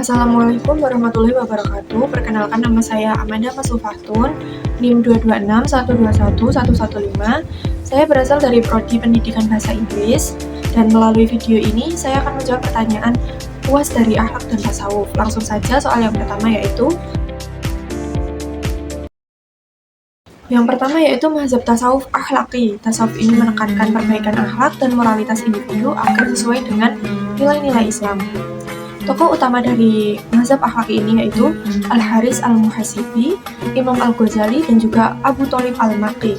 Assalamualaikum warahmatullahi wabarakatuh. Perkenalkan, nama saya Amanda Masufahtun, NIM 226121115. Saya berasal dari Prodi Pendidikan Bahasa Inggris, dan melalui video ini saya akan menjawab pertanyaan puas dari akhlak dan tasawuf. Langsung saja soal yang pertama, yaitu mazhab tasawuf akhlaki. Tasawuf ini menekankan perbaikan akhlak dan moralitas individu agar sesuai dengan nilai-nilai Islam. Tokoh utama dari mazhab akhlaki ini yaitu Al-Haris Al-Muhasibi, Imam Al-Ghazali, dan juga Abu Thalib Al-Makki.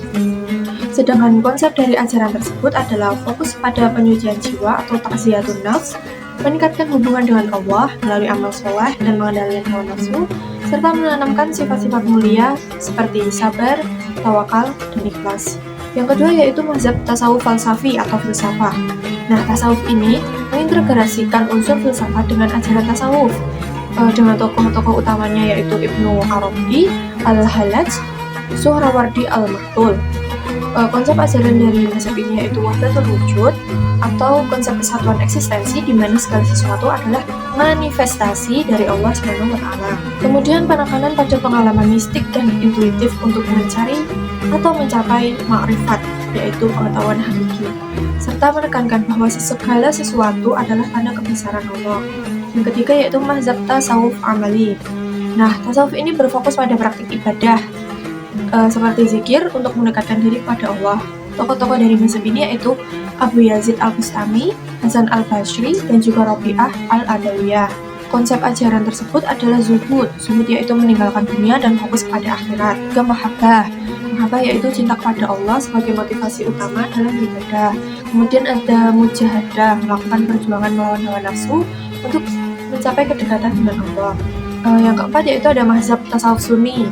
Sedangkan konsep dari ajaran tersebut adalah fokus pada penyucian jiwa atau takziyatun nafs, meningkatkan hubungan dengan Allah melalui amal soleh dan mengendalikan hawa nafsu, serta menanamkan sifat-sifat mulia seperti sabar, tawakal, dan ikhlas. Yang kedua yaitu mazhab tasawuf falsafi atau filsafah. Nah, tasawuf ini mengintegrasikan unsur filsafat dengan ajaran tasawuf dengan tokoh-tokoh utamanya yaitu Ibnu Arabi, Al-Hallaj, Suhrawardi Al-Maktul. Konsep ajaran dari mazhab ini yaitu wahdatul wujud atau konsep kesatuan eksistensi, di mana segala sesuatu adalah manifestasi dari Allah Subhanahu wa Ta'ala. Kemudian penekanan pada pengalaman mistik dan intuitif untuk mencari atau mencapai ma'rifat, yaitu pengetahuan hakiki, serta menekankan bahwa segala sesuatu adalah tanda kebesaran Allah. Yang ketiga yaitu mazhab tasawuf amali. Nah, tasawuf ini berfokus pada praktik ibadah seperti zikir untuk mendekatkan diri kepada Allah. Tokoh-tokoh dari mazhab ini yaitu Abu Yazid Al-Bustami, Hasan Al-Basri, dan juga Rabi'ah Al-Adawiyah. Konsep ajaran tersebut adalah zuhud. Zuhud yaitu meninggalkan dunia dan fokus pada akhirat. Juga mahabbah. Mahabbah yaitu cinta kepada Allah sebagai motivasi utama dalam beribadah. Kemudian ada mujahadah, melakukan perjuangan melawan hawa nafsu untuk mencapai kedekatan dengan Allah. Yang keempat yaitu ada mazhab tasawuf sunni.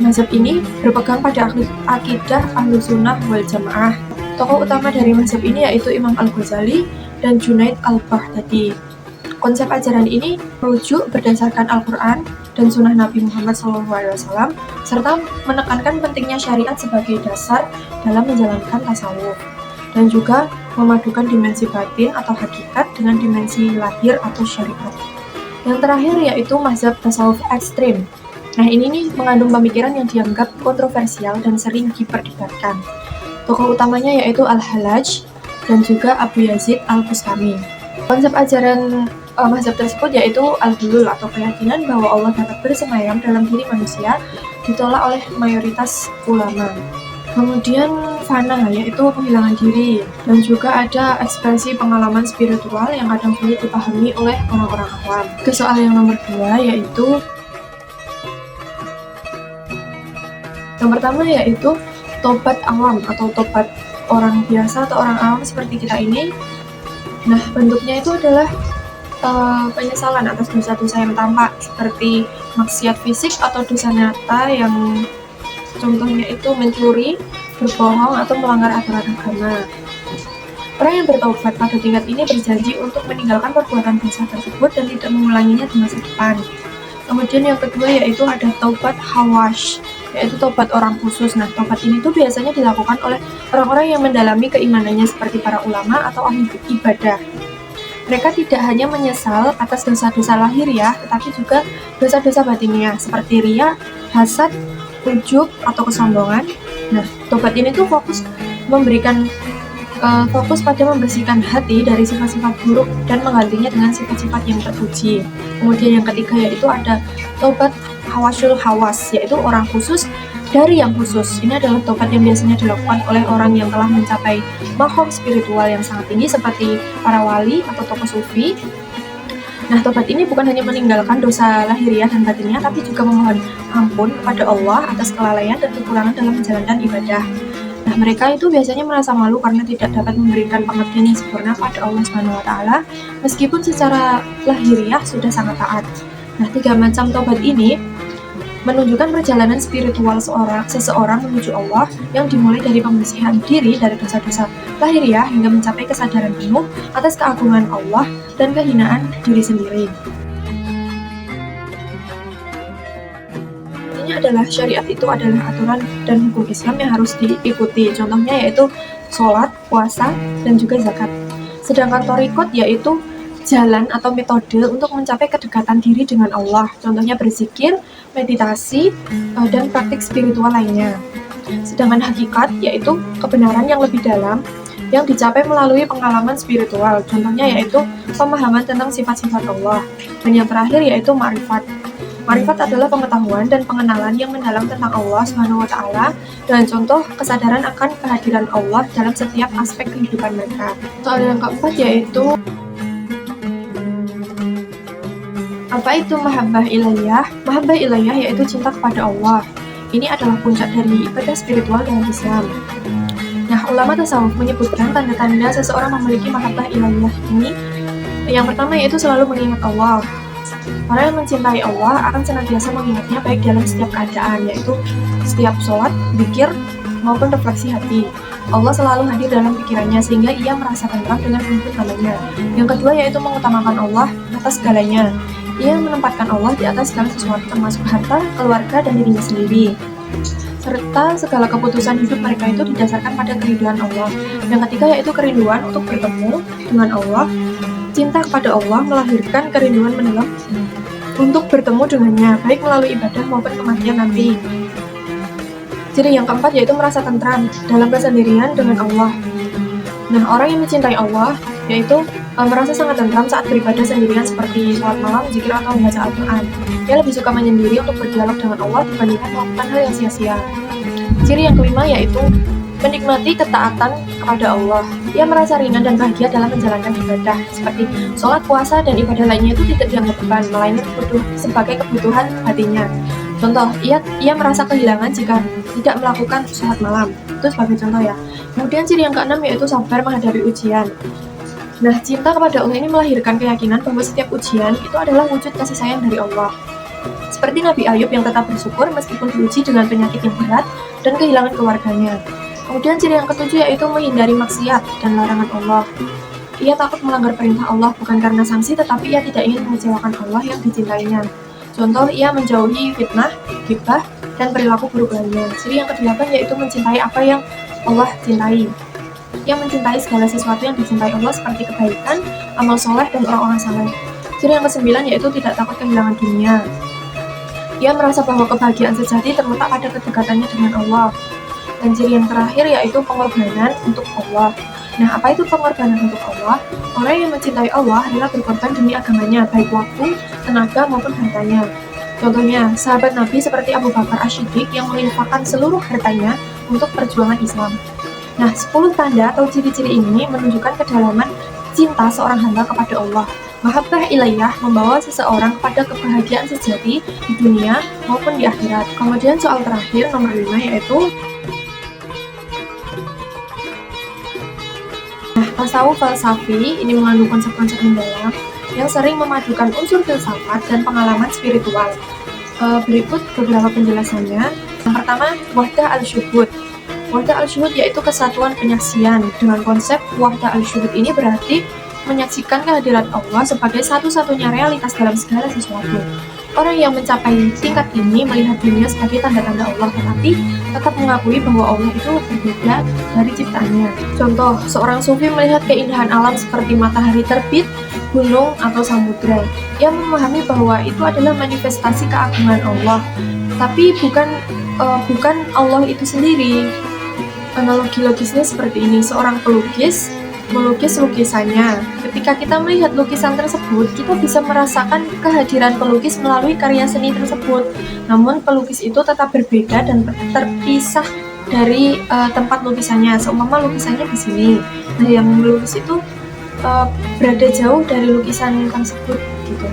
Mazhab ini berpegang pada akidah Ahlus Sunnah wal Jamaah. Tokoh utama dari mazhab ini yaitu Imam Al-Ghazali dan Junaid Al-Baghdadi. Konsep ajaran ini merujuk berdasarkan Al-Quran dan Sunnah Nabi Muhammad SAW, serta menekankan pentingnya syariat sebagai dasar dalam menjalankan tasawuf, dan juga memadukan dimensi batin atau hakikat dengan dimensi lahir atau syariat. Yang terakhir yaitu mazhab tasawuf ekstrim. Nah, ini nih mengandung pemikiran yang dianggap kontroversial dan sering diperdebatkan. Tokoh utamanya yaitu Al-Hallaj dan juga Abu Yazid Al-Bustami. Konsep ajaran mazhab tersebut yaitu al-hulul atau keyakinan bahwa Allah dapat bersemayam dalam diri manusia, ditolak oleh mayoritas ulama. Kemudian fana yaitu penghilangan diri, dan juga ada ekspresi pengalaman spiritual yang kadang sulit dipahami oleh orang-orang awam. Ke soal yang nomor 2 yaitu yang pertama yaitu tobat awam atau tobat orang biasa atau orang awam seperti kita ini. Nah, bentuknya itu adalah penyesalan atas dosa-dosa yang tampak seperti maksiat fisik atau dosa nyata yang contohnya itu mencuri, berbohong, atau melanggar aturan agama. Orang yang bertobat pada tingkat ini berjanji untuk meninggalkan perbuatan dosa tersebut dan tidak mengulanginya di masa depan. Kemudian yang kedua yaitu ada taubat hawash, yaitu tobat orang khusus. Nah, tobat ini tuh biasanya dilakukan oleh orang-orang yang mendalami keimanannya seperti para ulama atau ahli ibadah. Mereka tidak hanya menyesal atas dosa-dosa lahiriah, tetapi juga dosa-dosa batiniah seperti riya, hasad, ujub, atau kesombongan. Nah, tobat ini tuh fokus pada membersihkan hati dari sifat-sifat buruk dan menggantinya dengan sifat-sifat yang terpuji. Kemudian yang ketiga yaitu ada tobat hawasul hawas, yaitu orang khusus dari yang khusus. Ini adalah tobat yang biasanya dilakukan oleh orang yang telah mencapai mahom spiritual yang sangat tinggi seperti para wali atau tokoh sufi. Nah, tobat ini bukan hanya meninggalkan dosa lahiriah dan batinnya, tapi juga memohon ampun kepada Allah atas kelalaian dan kekurangan dalam menjalankan ibadah. Nah, mereka itu biasanya merasa malu karena tidak dapat memberikan pengabdian yang sempurna pada Allah Subhanahu wa Ta'ala, meskipun secara lahiriah sudah sangat taat. Nah, 3 macam tobat ini menunjukkan perjalanan spiritual seseorang menuju Allah yang dimulai dari pembersihan diri dari dosa-dosa lahiriah hingga mencapai kesadaran penuh atas keagungan Allah dan kehinaan diri sendiri. Intinya adalah syariat itu adalah aturan dan hukum Islam yang harus diikuti. Contohnya yaitu sholat, puasa, dan juga zakat. Sedangkan thariqat yaitu jalan atau metode untuk mencapai kedekatan diri dengan Allah. Contohnya berzikir, meditasi, dan praktik spiritual lainnya. Sedangkan hakikat yaitu kebenaran yang lebih dalam yang dicapai melalui pengalaman spiritual. Contohnya yaitu pemahaman tentang sifat-sifat Allah. Dan yang terakhir yaitu ma'rifat. Ma'rifat adalah pengetahuan dan pengenalan yang mendalam tentang Allah Subhanahu wa taala dan contoh kesadaran akan kehadiran Allah dalam setiap aspek kehidupan mereka. Soal yang keempat yaitu apa itu mahabbah ilayah? Mahabbah ilayah yaitu cinta kepada Allah. Ini adalah puncak dari ibadah spiritual dalam Islam. Nah, ulama tasawuf menyebutkan tanda-tanda seseorang memiliki mahabbah ilayah ini. Yang pertama yaitu selalu mengingat Allah. Orang yang mencintai Allah akan senantiasa mengingatnya baik dalam setiap keadaan, yaitu setiap sholat, zikir, maupun refleksi hati. Allah selalu hadir dalam pikirannya sehingga ia merasa tenang dengan menyebut namanya. Yang kedua yaitu mengutamakan Allah atas segalanya. Ia menempatkan Allah di atas segala sesuatu termasuk harta, keluarga, dan dirinya sendiri. Serta segala keputusan hidup mereka itu didasarkan pada kerinduan Allah. Yang ketiga yaitu kerinduan untuk bertemu dengan Allah. Cinta kepada Allah melahirkan kerinduan mendalam untuk bertemu dengannya, baik melalui ibadah maupun kematian nanti. Jadi yang keempat yaitu merasa tentram dalam kesendirian dengan Allah. Nah, orang yang mencintai Allah yaitu merasa sangat tentram saat beribadah sendirian seperti sholat malam, zikir, atau membaca Al-Quran. Dia lebih suka menyendiri untuk berdialog dengan Allah dibandingkan melakukan hal yang sia-sia. Ciri yang kelima yaitu menikmati ketaatan kepada Allah. Ia merasa ringan dan bahagia dalam menjalankan ibadah, seperti sholat, puasa, dan ibadah lainnya itu tidak dianggap beban, melainkan sebagai kebutuhan hatinya. Contoh, ia merasa kehilangan jika tidak melakukan sholat malam. Itu sebagai contoh ya. Kemudian ciri yang keenam yaitu sabar menghadapi ujian. Nah, cinta kepada Allah ini melahirkan keyakinan bahwa setiap ujian itu adalah wujud kasih sayang dari Allah. Seperti Nabi Ayub yang tetap bersyukur meskipun diuji dengan penyakit yang berat dan kehilangan keluarganya. Kemudian ciri yang ketujuh yaitu menghindari maksiat dan larangan Allah. Ia takut melanggar perintah Allah bukan karena sanksi, tetapi ia tidak ingin mengecewakan Allah yang dicintainya. Contoh, ia menjauhi fitnah, ghibah, dan perilaku buruk lainnya. Ciri yang kedelapan yaitu mencintai apa yang Allah cintai. Ia mencintai segala sesuatu yang dicintai Allah seperti kebaikan, amal soleh, dan orang-orang saleh. Ciri yang kesembilan yaitu tidak takut kehilangan dunia. Ia merasa bahwa kebahagiaan sejati terletak pada kedekatannya dengan Allah. Dan ciri yang terakhir yaitu pengorbanan untuk Allah. Nah, apa itu pengorbanan untuk Allah? Orang yang mencintai Allah rela berkorban demi agamanya, baik waktu, tenaga, maupun hartanya. Contohnya, sahabat Nabi seperti Abu Bakar As-Siddiq yang menginfakkan seluruh hartanya untuk perjuangan Islam. Nah, 10 tanda atau ciri-ciri ini menunjukkan kedalaman cinta seorang hamba kepada Allah. Mahabbah ilayah membawa seseorang kepada kebahagiaan sejati di dunia maupun di akhirat. Kemudian soal terakhir, nomor 5, yaitu tasawuf falsafi. Ini mengandung konsep-konsep mendalam yang sering memadukan unsur filsafat dan pengalaman spiritual. Berikut beberapa penjelasannya. Yang pertama, wahdah al-syuhud. Wahdah al-syuhud yaitu kesatuan penyaksian. Dengan konsep wahdah al-syuhud ini berarti menyaksikan kehadiran Allah sebagai satu-satunya realitas dalam segala sesuatu. Orang yang mencapai tingkat ini melihat dunia sebagai tanda-tanda Allah, tetapi tetap mengakui bahwa Allah itu berbeda dari ciptaannya. Contoh, seorang sufi melihat keindahan alam seperti matahari terbit, gunung, atau samudra. Ia memahami bahwa itu adalah manifestasi keagungan Allah, tapi bukan Allah itu sendiri. Analogi logisnya seperti ini, seorang pelukis melukis lukisannya. Ketika kita melihat lukisan tersebut, kita bisa merasakan kehadiran pelukis melalui karya seni tersebut. Namun pelukis itu tetap berbeda dan terpisah dari tempat lukisannya. Seumpama lukisannya di sini, nah yang melukis itu berada jauh dari lukisan tersebut gitu.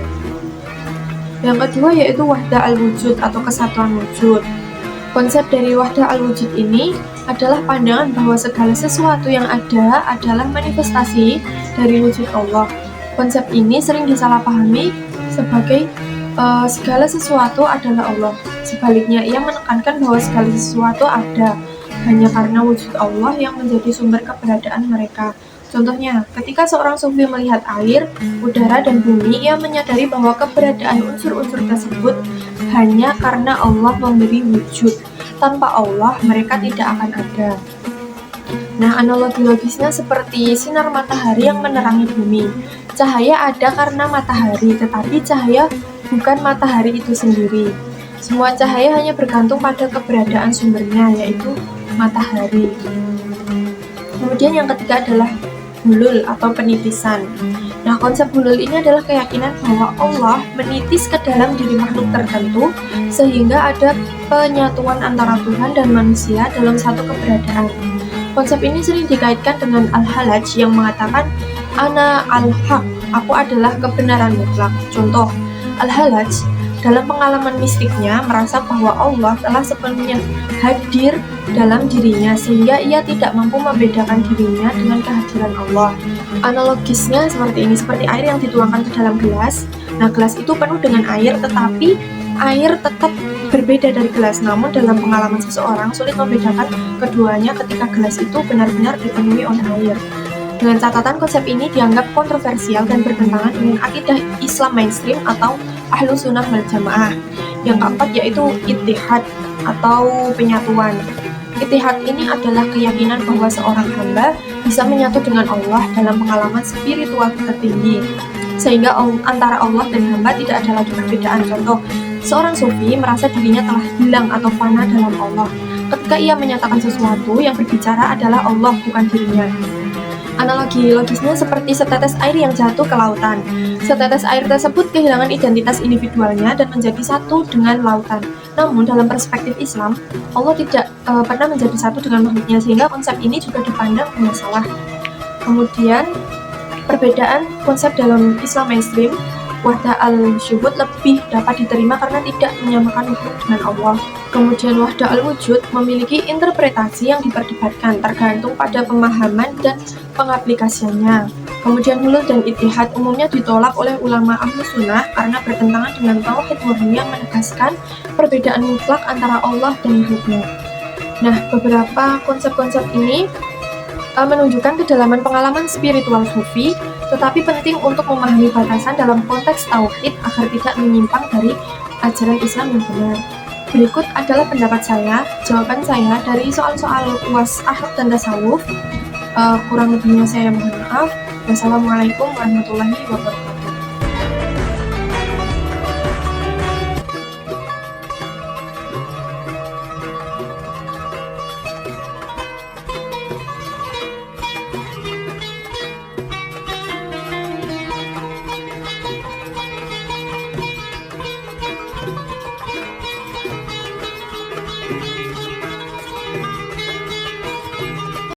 Yang kedua yaitu wahdah al-wujud atau kesatuan wujud. Konsep dari wahdah al-wujud ini adalah pandangan bahwa segala sesuatu yang ada adalah manifestasi dari wujud Allah. Konsep ini sering disalahpahami sebagai segala sesuatu adalah Allah. Sebaliknya, ia menekankan bahwa segala sesuatu ada hanya karena wujud Allah yang menjadi sumber keberadaan mereka. Contohnya, ketika seorang sufi melihat air, udara, dan bumi, ia menyadari bahwa keberadaan unsur-unsur tersebut hanya karena Allah memberi wujud. Tanpa Allah, mereka tidak akan ada. Nah, analogi logisnya seperti sinar matahari yang menerangi bumi. Cahaya ada karena matahari, tetapi cahaya bukan matahari itu sendiri. Semua cahaya hanya bergantung pada keberadaan sumbernya, yaitu matahari. Kemudian yang ketiga adalah hulul atau penitisan. Nah, konsep hulul ini adalah keyakinan bahwa Allah menitis ke dalam diri makhluk tertentu sehingga ada penyatuan antara Tuhan dan manusia dalam satu keberadaan. Konsep ini sering dikaitkan dengan Al-Halaj yang mengatakan Ana al-haq, aku adalah kebenaran mutlak. Contoh, Al-Halaj dalam pengalaman mistiknya merasa bahwa Allah telah sepenuhnya hadir dalam dirinya sehingga ia tidak mampu membedakan dirinya dengan kehadiran Allah. Analogisnya seperti ini, seperti air yang dituangkan ke dalam gelas. Nah, gelas itu penuh dengan air, tetapi air tetap berbeda dari gelas. Namun dalam pengalaman seseorang sulit membedakan keduanya ketika gelas itu benar-benar dipenuhi oleh air. Dengan catatan konsep ini dianggap kontroversial dan bertentangan dengan akidah Islam mainstream atau Ahlus Sunnah wal Jamaah. Yang keempat yaitu ittihad atau penyatuan. Ittihad ini adalah keyakinan bahwa seorang hamba bisa menyatu dengan Allah dalam pengalaman spiritual tertinggi, sehingga antara Allah dan hamba tidak ada lagi perbedaan. Contoh, seorang sufi merasa dirinya telah hilang atau fana dalam Allah ketika ia menyatakan sesuatu yang berbicara adalah Allah, bukan dirinya. Analogi logisnya seperti setetes air yang jatuh ke lautan. Setetes air tersebut kehilangan identitas individualnya dan menjadi satu dengan lautan. Namun dalam perspektif Islam, Allah tidak pernah menjadi satu dengan makhluknya, sehingga konsep ini juga dipandang bermasalah. Kemudian perbedaan konsep dalam Islam mainstream, wahdah al-syuhud lebih dapat diterima karena tidak menyamakan makhluk dengan Allah. Kemudian wahdah al-wujud memiliki interpretasi yang diperdebatkan tergantung pada pemahaman dan pengaplikasiannya. Kemudian hulul dan ittihad umumnya ditolak oleh ulama Ahlus Sunnah karena bertentangan dengan tauhid murni yang menegaskan perbedaan mutlak antara Allah dan makhluknya. Nah, beberapa konsep-konsep ini menunjukkan kedalaman pengalaman spiritual sufi, tetapi penting untuk memahami batasan dalam konteks tauhid agar tidak menyimpang dari ajaran Islam yang benar. Berikut adalah pendapat saya, jawaban saya dari soal-soal UAS Akhlak dan Tasawuf. Kurang lebihnya saya mohon maaf. Wassalamualaikum warahmatullahi wabarakatuh.